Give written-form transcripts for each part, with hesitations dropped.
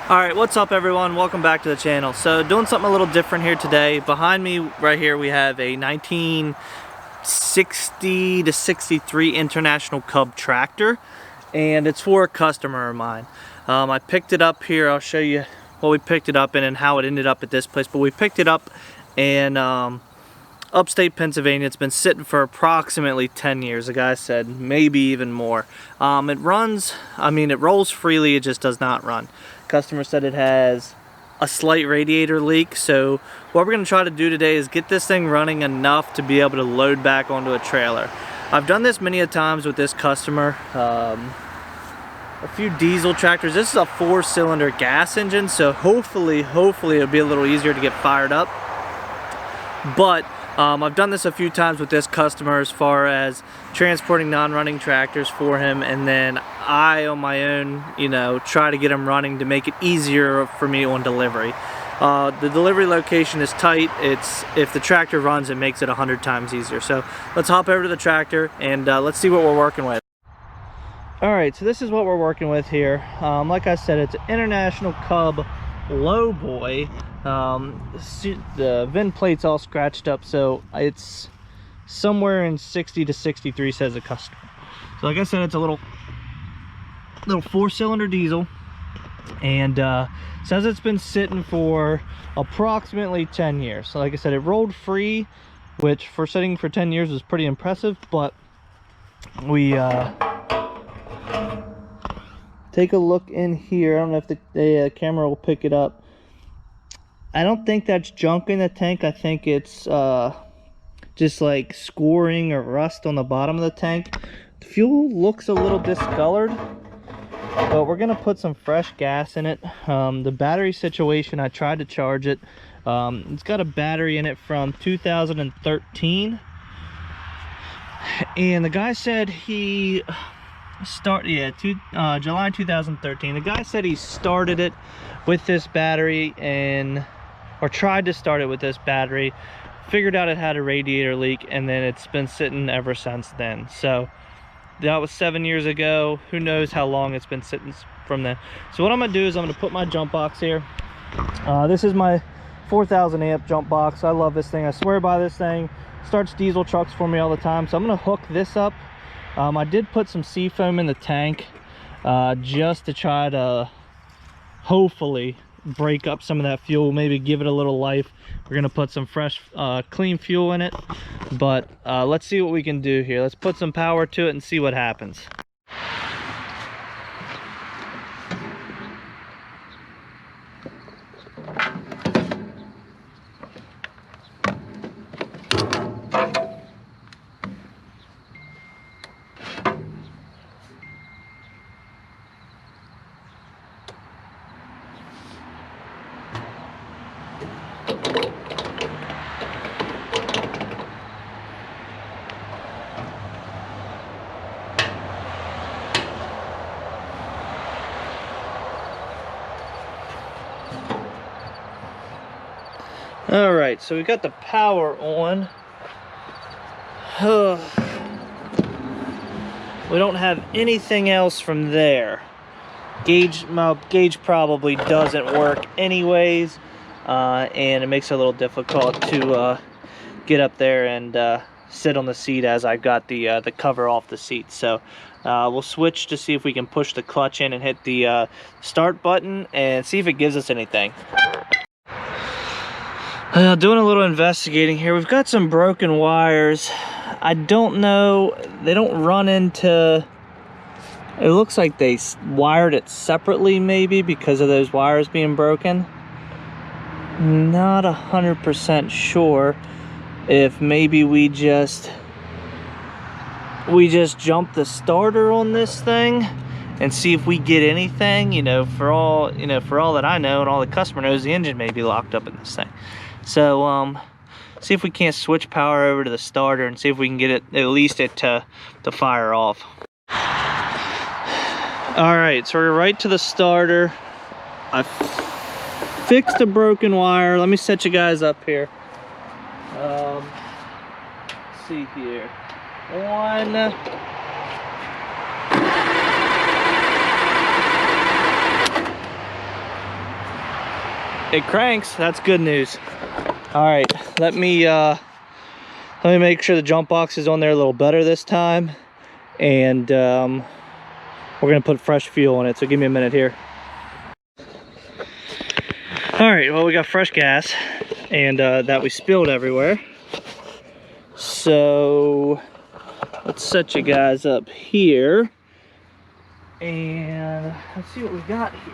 Alright, what's up everyone? Welcome back to the channel. So doing something a little different here today. Behind me right here we have a 1960 to 63 International Cub tractor, and it's for a customer of mine. I picked it up here. I'll show you what we picked it up in and how it ended up at this place. But we picked it up in upstate Pennsylvania. It's been sitting for approximately 10 years. The guy said maybe even more. It runs, it rolls freely, it just does not run. Customer said it has a slight radiator leak, so what we're going to try to do today is get this thing running enough to be able to load back onto a trailer. I've done this many a times with this customer. A few diesel tractors. This is a 4-cylinder gas engine, so hopefully it'll be a little easier to get fired up. But I've done this a few times with this customer as far as transporting non-running tractors for him, and then I on my own, try to get them running to make it easier for me on delivery. The delivery location is tight. If the tractor runs, it makes it 100 times easier. So let's hop over to the tractor and let's see what we're working with. Alright, so this is what we're working with here. Like I said, it's an International Cub Lowboy. The VIN plate's all scratched up, so it's somewhere in 60 to 63, says the customer. So like I said, it's a little 4-cylinder diesel, and says it's been sitting for approximately 10 years. So like I said, it rolled free, which for sitting for 10 years is pretty impressive. But we take a look in here. I don't know if the camera will pick it up. I don't think that's junk in the tank. I think it's just like scoring or rust on the bottom of the tank. The fuel looks a little discolored, but we're gonna put some fresh gas in it. The battery situation, I tried to charge it. It's got a battery in it from 2013, and the guy said he July 2013. The guy said he started it with this battery or tried to start it with this battery, figured out it had a radiator leak, and then it's been sitting ever since then. So that was 7 years ago. Who knows how long it's been sitting from then. So what I'm gonna do is I'm gonna put my jump box here. This is my 4,000 amp jump box. I love this thing. I swear by this thing. Starts diesel trucks for me all the time. So I'm gonna hook this up. I did put some seafoam in the tank just to try to hopefully break up some of that fuel, maybe give it a little life. We're gonna put some fresh clean fuel in it, but let's see what we can do here. Let's put some power to it and see what happens. All right, so we got the power on. We don't have anything else from there. My gauge probably doesn't work anyways, and it makes it a little difficult to get up there and sit on the seat as I got the cover off the seat. So we'll switch to see if we can push the clutch in and hit the start button and see if it gives us anything. Doing a little investigating here. We've got some broken wires. I don't know, they don't run into, it looks like they wired it separately maybe because of those wires being broken. Not 100% sure if maybe we just jump the starter on this thing and see if we get anything. For all that I know and all the customer knows, the engine may be locked up in this thing. So see if we can't switch power over to the starter and see if we can get it, at least it to fire off. All right, so we're right to the starter. I fixed a broken wire. Let me set you guys up here. Let's see here. One. It cranks. That's good news. All right, let me make sure the jump box is on there a little better this time, and we're gonna put fresh fuel in it. So give me a minute here. All right, well, we got fresh gas, and that we spilled everywhere. So let's set you guys up here, and let's see what we got here.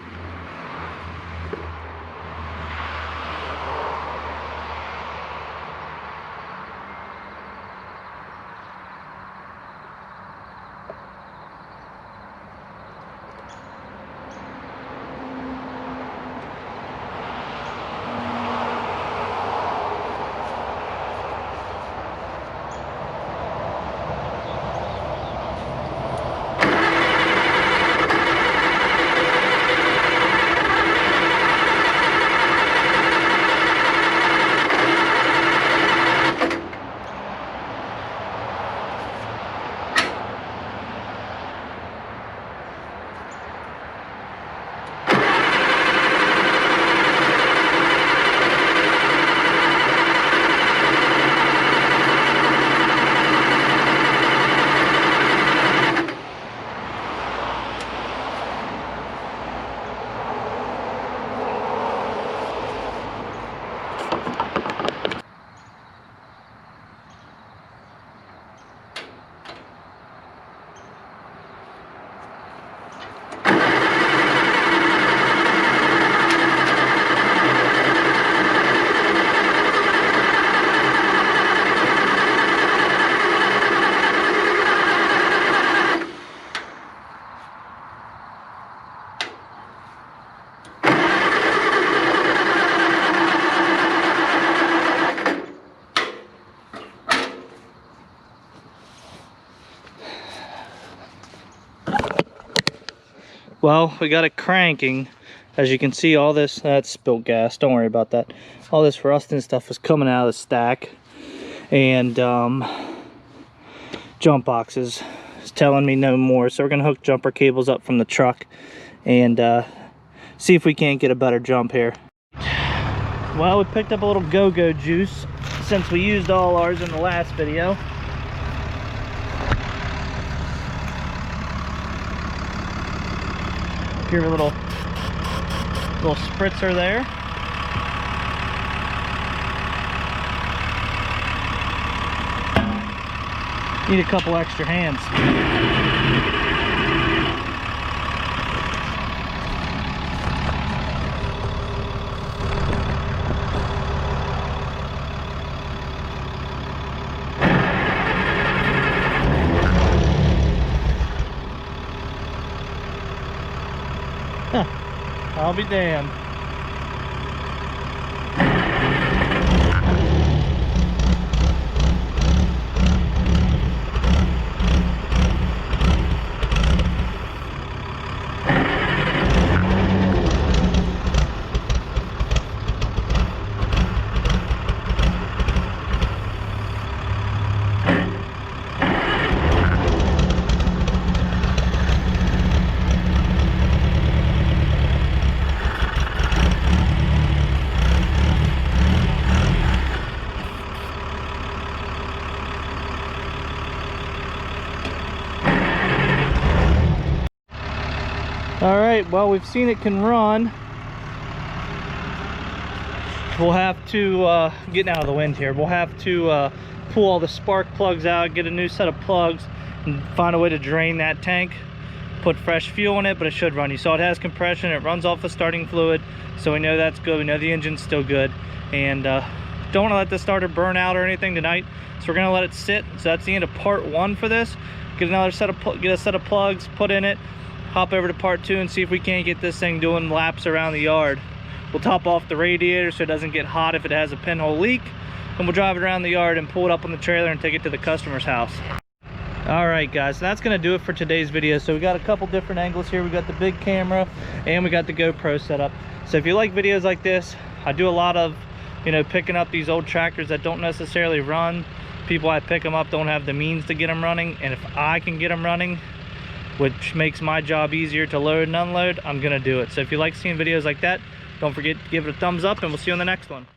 Well, we got it cranking. As you can see, all this, that's spilled gas, don't worry about that. All this rusting stuff is coming out of the stack. And jump boxes is telling me no more. So we're gonna hook jumper cables up from the truck and see if we can't get a better jump here. Well, we picked up a little go-go juice since we used all ours in the last video. Give a little spritzer there. Need a couple extra hands. Huh, I'll be damned. All right, well, we've seen it can run. We'll have to, getting out of the wind here, we'll have to pull all the spark plugs out, get a new set of plugs, and find a way to drain that tank, put fresh fuel in it, but it should run. You saw it has compression, it runs off the starting fluid, so we know that's good, we know the engine's still good, and don't want to let the starter burn out or anything tonight, so we're going to let it sit. So that's the end of part one for this. Get a set of plugs, put in it, hop over to part two and see if we can't get this thing doing laps around the yard. We'll top off the radiator so it doesn't get hot if it has a pinhole leak, and we'll drive it around the yard and pull it up on the trailer and take it to the customer's house. All right, guys, so that's gonna do it for today's video. So we got a couple different angles here. We got the big camera and we got the GoPro set up. So if you like videos like this, I do a lot of, you know, picking up these old tractors that don't necessarily run. People I pick them up don't have the means to get them running, and if I can get them running, which makes my job easier to load and unload, I'm gonna do it. So if you like seeing videos like that, don't forget to give it a thumbs up, and we'll see you on the next one.